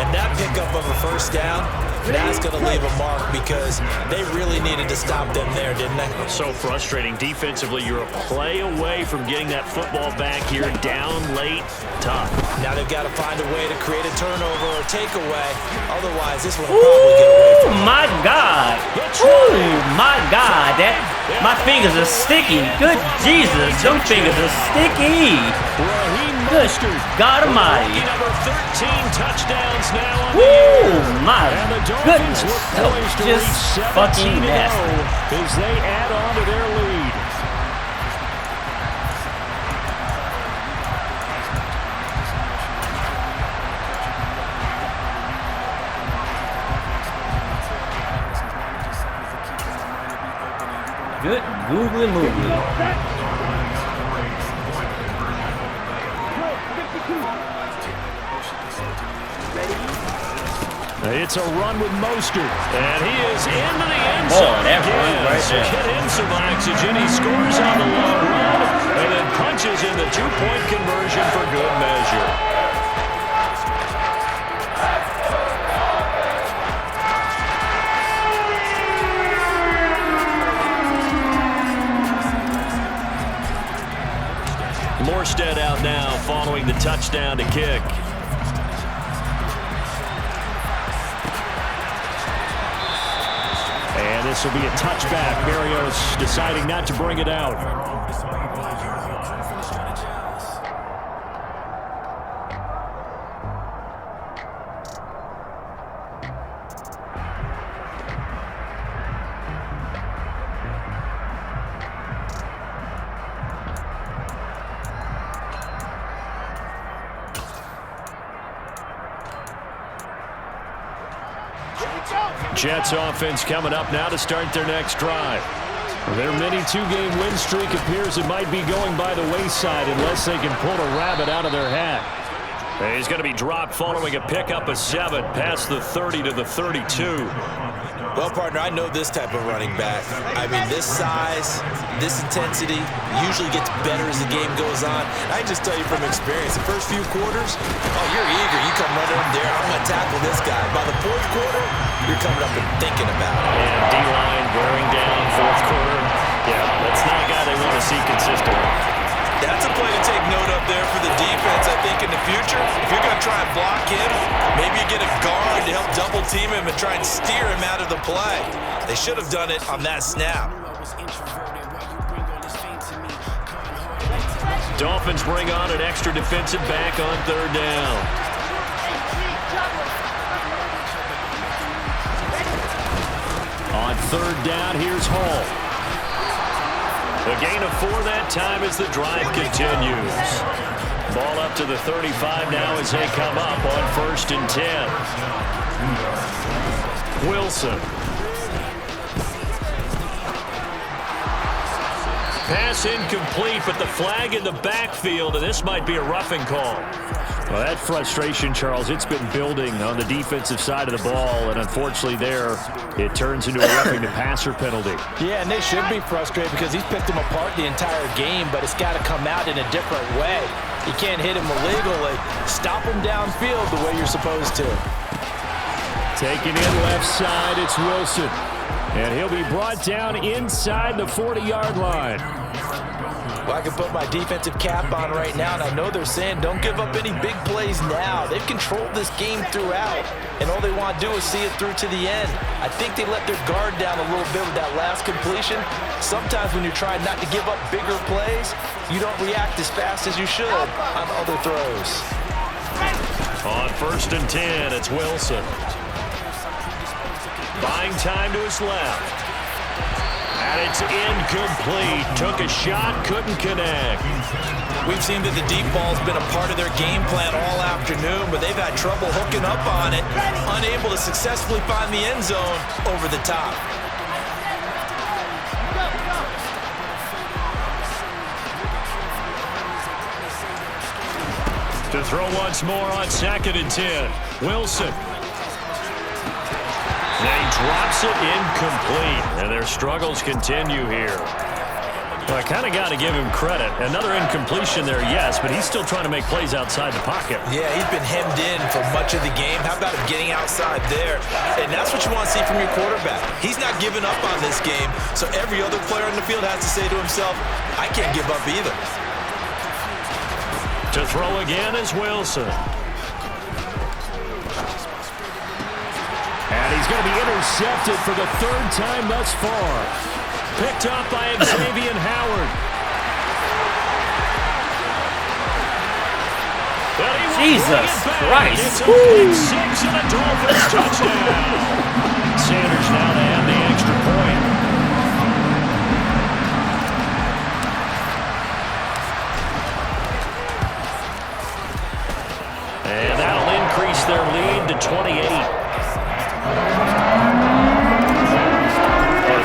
And that pickup of a first down, that's going to leave a mark because they really needed to stop them there, didn't they? So frustrating. Defensively, you're a play away from getting that football back here. Down late, tough. Now they've got to find a way to create a turnover or takeaway. Otherwise, this one will probably get away from them. My God. Ooh, my God. My fingers are sticky. Good Jesus. Those fingers are sticky. Good God Almighty. Number 13 touchdowns now on the year. My goodness. That was just fucking nasty. As they add on to their lead. Good googly moogly. It's a run with Mostert, and he is into the end zone again. Get him some oxygen. He scores on the long run, and then punches in the 2-point conversion for good measure. Morstead out now following the touchdown to kick. And this will be a touchback. Berrios deciding not to bring it out. Jets offense coming up now to start their next drive. Their mini two-game win streak appears it might be going by the wayside unless they can pull a rabbit out of their hat. He's going to be dropped following a pickup of 7 past the 30 to the 32. Well, partner, I know this type of running back. I mean, this size, this intensity usually gets better as the game goes on. I can just tell you from experience, the first few quarters, oh, you're eager. You come running up there, I'm going to tackle this guy. By the fourth quarter, you're coming up and thinking about it. And D-line wearing down fourth quarter. Yeah, that's not a guy they want to see consistently. That's a play to take note of there for the defense, I think, in the future. If you're going to try and block him, maybe you get a guard to help double-team him and try and steer him out of the play. They should have done it on that snap. Dolphins bring on an extra defensive back on 3rd down. On 3rd down, here's Hall. A gain of 4 that time as the drive continues. Ball up to the 35 now as they come up on 1st and 10. Wilson. Pass incomplete, but the flag in the backfield, and this might be a roughing call. Well, that frustration, Charles, it's been building on the defensive side of the ball, and unfortunately there, it turns into a roughing the passer penalty. Yeah, and they should be frustrated because he's picked them apart the entire game, but it's got to come out in a different way. You can't hit him illegally. Stop him downfield the way you're supposed to. Taking in left side, it's Wilson. And he'll be brought down inside the 40-yard line. Well, I can put my defensive cap on right now, and I know they're saying don't give up any big plays now. They've controlled this game throughout, and all they want to do is see it through to the end. I think they let their guard down a little bit with that last completion. Sometimes when you're trying not to give up bigger plays, you don't react as fast as you should on other throws. On 1st and 10, it's Wilson. Buying time to his left. And it's incomplete. Took a shot, couldn't connect. We've seen that the deep ball's been a part of their game plan all afternoon, but they've had trouble hooking up on it, unable to successfully find the end zone over the top. To throw once more on 2nd and 10. Wilson. And he drops it incomplete, and their struggles continue here. Well, I kind of got to give him credit. Another incompletion there, yes, but he's still trying to make plays outside the pocket. Yeah, he's been hemmed in for much of the game. How about him getting outside there? And that's what you want to see from your quarterback. He's not giving up on this game, so every other player on the field has to say to himself, I can't give up either. To throw again is Wilson. And he's going to be intercepted for the 3rd time thus far. Picked up by Xavier Howard. Jesus Christ. It's a big 6 and a Dolphins touchdown. Sanders now to have the extra point. And that'll increase their lead to 28.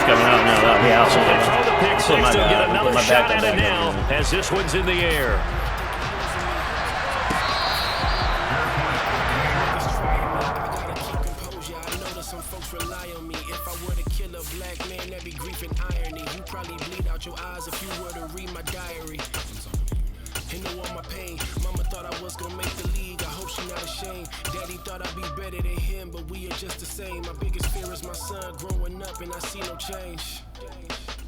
Coming out now. Yeah, So they throw the pick 6 to get another shot at it now as this one's in the air. Some folks rely on me. If I were to kill a black man, that'd be grief and irony. You probably bleed out your eyes if you were to read my diary. And know all my pain. Mama thought I was gonna make the league. I hope she not ashamed. Daddy thought I'd be better than him, but we are just the same. My biggest fear is my son growing up and I see no change.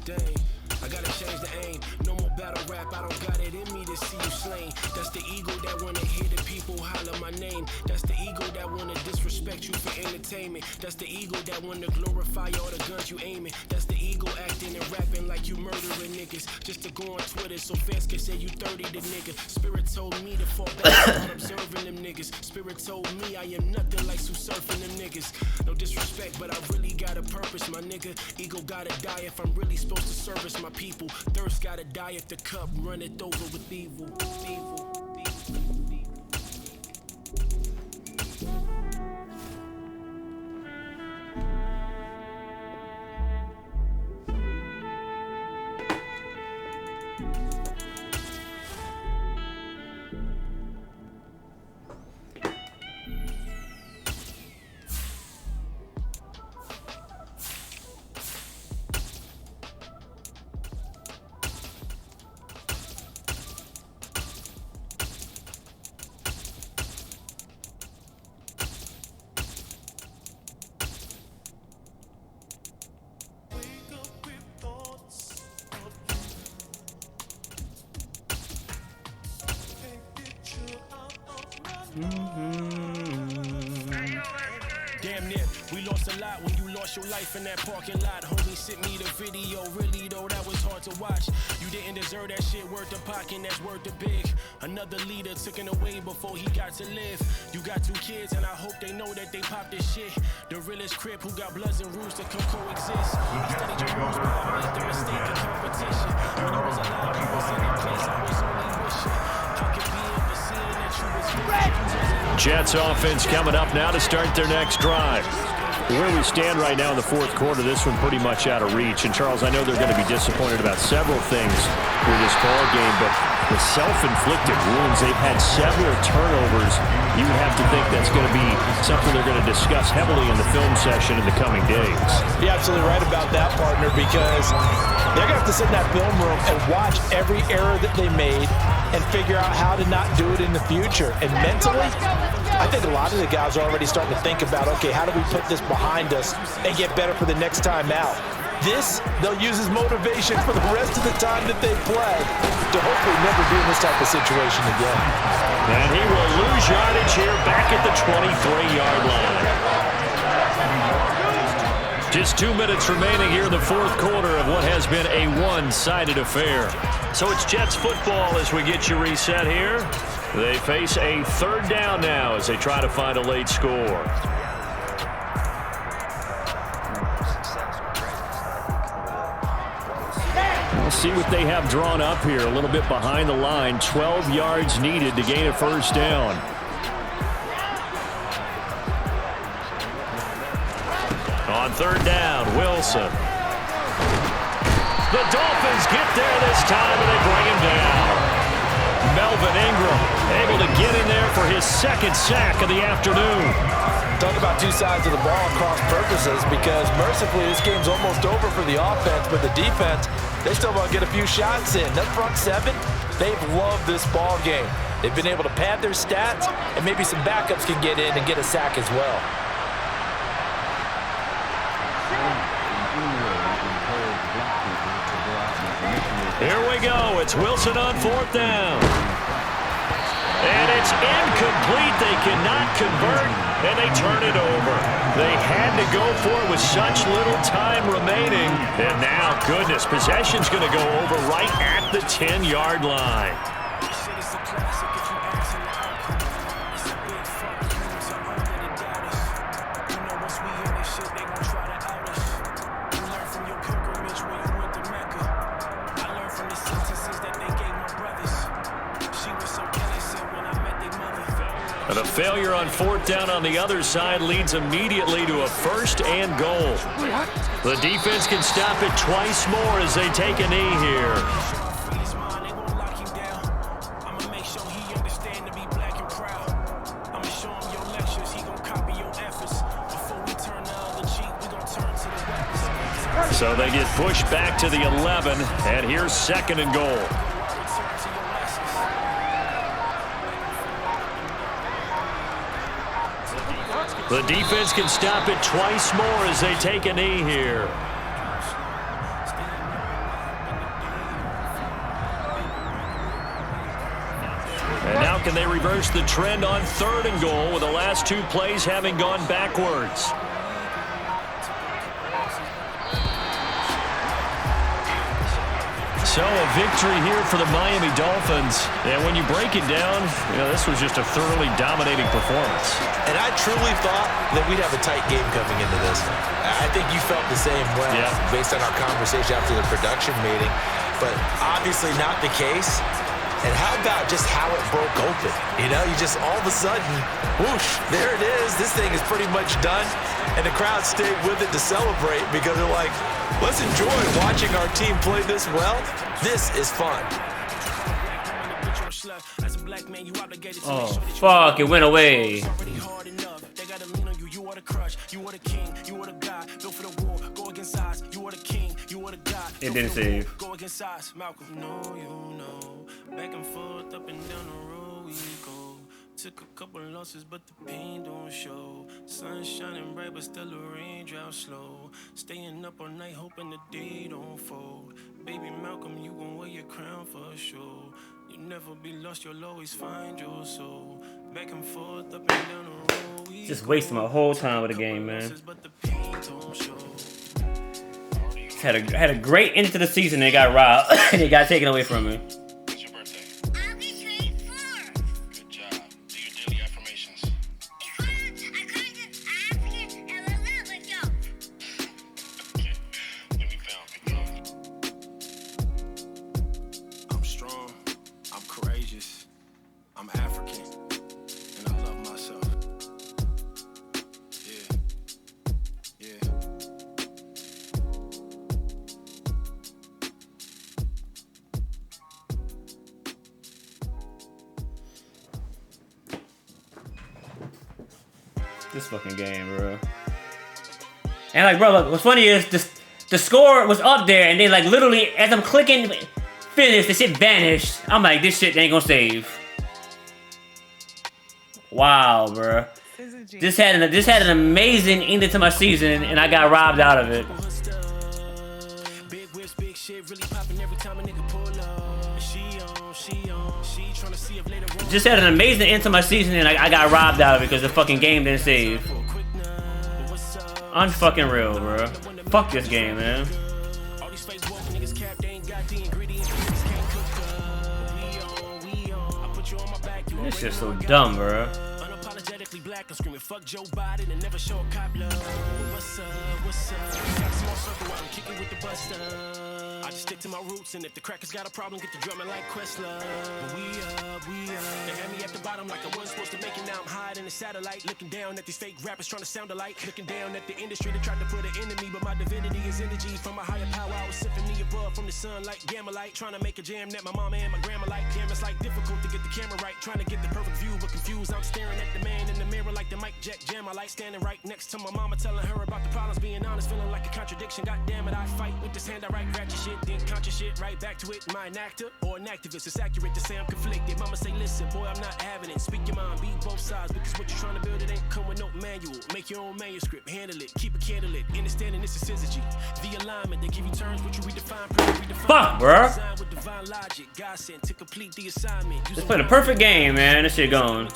Dang, I gotta change the aim. No more battle rap, I don't got it in me to see you slain. That's the ego that wanna hear the people holler my name. That's the ego that wanna disrespect you for entertainment. That's the ego that wanna glorify all the guns you aiming. That's the ego acting and rapping like you murdering niggas just to go on Twitter so fans can say you 30 the nigga. Spirit told me to fall back on observing them niggas. Spirit told me I am nothing like Sue surfing them niggas. No disrespect, but I really got a purpose, my nigga. Ego gotta die if I'm really supposed to service my people. Thirst gotta die if the cup runneth over with evil. Damn near, we lost a lot when you lost your life in that parking lot. Homie sent me the video, really though, that was hard to watch. You didn't deserve that shit, worth the pocket, that's worth the big. Another leader took it away before he got to live. You got 2 kids and I hope they know that they pop this shit. The realest crip who got bloods and rules that can coexist. I studied your rules, but I made the mistake of competition. When you was alive, you was in a place I was only wishing. I could be able to see that you was Jets offense coming up now to start their next drive. Where we stand right now in the fourth quarter, this one pretty much out of reach. And, Charles, I know they're going to be disappointed about several things with this ball game, but the self-inflicted wounds, they've had several turnovers. You would have to think that's going to be something they're going to discuss heavily in the film session in the coming days. You're absolutely right about that, partner, because they're going to have to sit in that film room and watch every error that they made and figure out how to not do it in the future. And mentally, I think a lot of the guys are already starting to think about, okay, how do we put this behind us and get better for the next time out? This, they'll use as motivation for the rest of the time that they play to hopefully never be in this type of situation again. And he will lose yardage here back at the 23-yard line. Just 2 minutes remaining here in the fourth quarter of what has been a one-sided affair. So it's Jets football as we get you reset here. They face a third down now as they try to find a late score. We'll see what they have drawn up here. A little bit behind the line. 12 yards needed to gain a first down. On third down, Wilson. The Dolphins get there this time, and they bring him down. Melvin Ingram able to get in there for his second sack of the afternoon. Talk about 2 sides of the ball across purposes, because mercifully this game's almost over for the offense, but the defense, they still want to get a few shots in. That front 7, they've loved this ball game. They've been able to pad their stats, and maybe some backups can get in and get a sack as well. Here we go. It's Wilson on fourth down. And it's incomplete. They cannot convert, and they turn it over. They had to go for it with such little time remaining. And now, goodness, possession's going to go over right at the 10-yard line. And a failure on fourth down on the other side leads immediately to a first and goal. The defense can stop it twice more as they take a knee here. So they get pushed back to the 11, and here's second and goal. The defense can stop it twice more as they take a knee here. And now can they reverse the trend on third and goal with the last 2 plays having gone backwards? So a victory here for the Miami Dolphins. And when you break it down, this was just a thoroughly dominating performance. And I truly thought that we'd have a tight game coming into this. I think you felt the same way based on our conversation after the production meeting. But obviously not the case. And how about just how it broke open? You just all of a sudden, whoosh, there it is. This thing is pretty much done. And the crowd stayed with it to celebrate because they're like, let's enjoy watching our team play this well. This is fun. Oh, fuck, it went away. It didn't save. Back and forth, up and down the road we go. Took a couple losses, but the pain don't show. Sun shining bright, but still a raindrop slow. Staying up all night, hoping the day don't fold. Baby Malcolm, you gon' wear your crown for sure. You never be lost, you'll always find your soul. Back and forth, up and down the road. We Just wasting my whole time with the game, man. but the pain don't show. Had a great end to the season. They got robbed and they got taken away from me. It's your birthday. I'll be 24. Good job. Do your daily affirmations. Okay. Let me film. I'm strong. I'm courageous. I'm African. And I love myself. Yeah. Yeah. This fucking game, bro. And like, bro, look, what's funny is the score was up there, and they like literally, as I'm clicking finish, the shit vanished. I'm like, this shit ain't gonna save. Wow, bro. This had an amazing ending to my season, and I got robbed out of it. Big whips, big shit, really popping every time a nigga pull up. She trying to see if later on. Just had an amazing end to my season, and I got robbed out of it because the fucking game didn't save. Unfucking real, bro. Fuck this game, man. All these fake woke niggas cap, they ain't got the ingredients. Niggas can't cook. We on. I put you on my back. You This shit's so dumb, bro. unapologetically black. I'm screaming fuck Joe Biden and never show a cop love. What's up? What's up? Got a small circle while I'm kicking with the buster. I just stick to my roots, and if the crackers got a problem, get the drumming like Questlove. We up. They had me at the bottom like I wasn't supposed to make it. Now I'm hiding in the satellite, looking down at these fake rappers trying to sound alike. Looking down at the industry that tried to put an enemy, but my divinity is energy from a higher power. I was symphony above from the sun like gamma light, trying to make a jam that my mama and my grandma like. Damn, it's like difficult to get the camera right, trying to get the perfect view, but confused. I'm staring at the man in the mirror like the mic jack jam. I like standing right next to my mama, telling her about the problems. Being honest, feeling like a contradiction. God damn it, I fight with this hand. I write ratchet shit, then conscious shit, right back to it. Am I an actor or an activist? It's accurate to say I'm conflicted. Mama say, listen, boy, I'm not having it. Speak your mind, be both sides, because what you're trying to build, it ain't come with no manual. Make your own manuscript, handle it, keep it candlelit. Understanding this is syzygy. The alignment, they give you terms, which you redefine, Fuck, bro. with divine logic. God sent to complete the assignment. Let's play the perfect game, man. This shit going.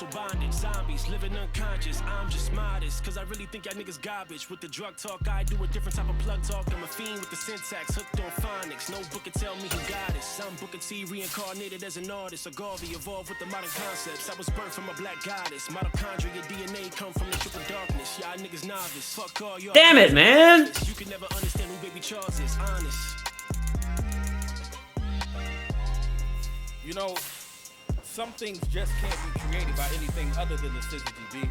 Zombies living unconscious. I'm just modest, cause I really think y'all niggas garbage. With the drug talk, I do a different type of plug talk. I'm a fiend with the syntax, hooked on phonics. No book can tell me who got it. I'm Booker T reincarnated as an artist. A Garvey evolved with the modern concepts. I was birthed from a black goddess. Mitochondria DNA come from the triple darkness. Y'all niggas novice. Fuck all y'all. Damn it, man. You can never understand who Baby Charles is. Honest. You know, some things just can't be created by anything other than the syzygy, B.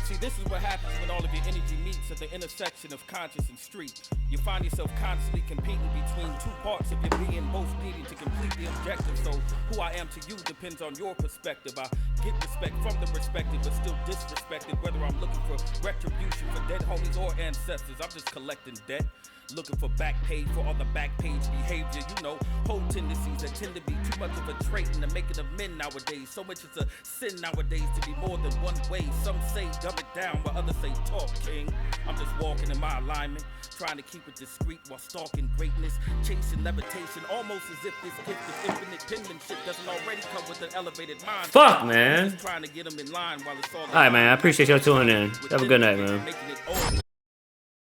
See, this is what happens when all of your energy meets at the intersection of conscious and street. You find yourself constantly competing between two parts of your being, both needing to complete the objective. So who I am to you depends on your perspective. I get respect from the perspective, but still disrespected, whether I'm looking for retribution for dead homies or ancestors. I'm just collecting debt. Looking for back page for all the back page behavior. You know, whole tendencies that tend to be too much of a trait in the making of men nowadays. So much is a sin nowadays to be more than one way. Some say dumb it down, while others say talk, king. I'm just walking in my alignment, trying to keep it discreet while stalking greatness, chasing levitation, almost as if this gift of infinite penmanship doesn't already come with an elevated mind. Fuck, man. Just trying to get them in line while it's all right, man. I appreciate y'all tuning in. Have a good night, man. Making it all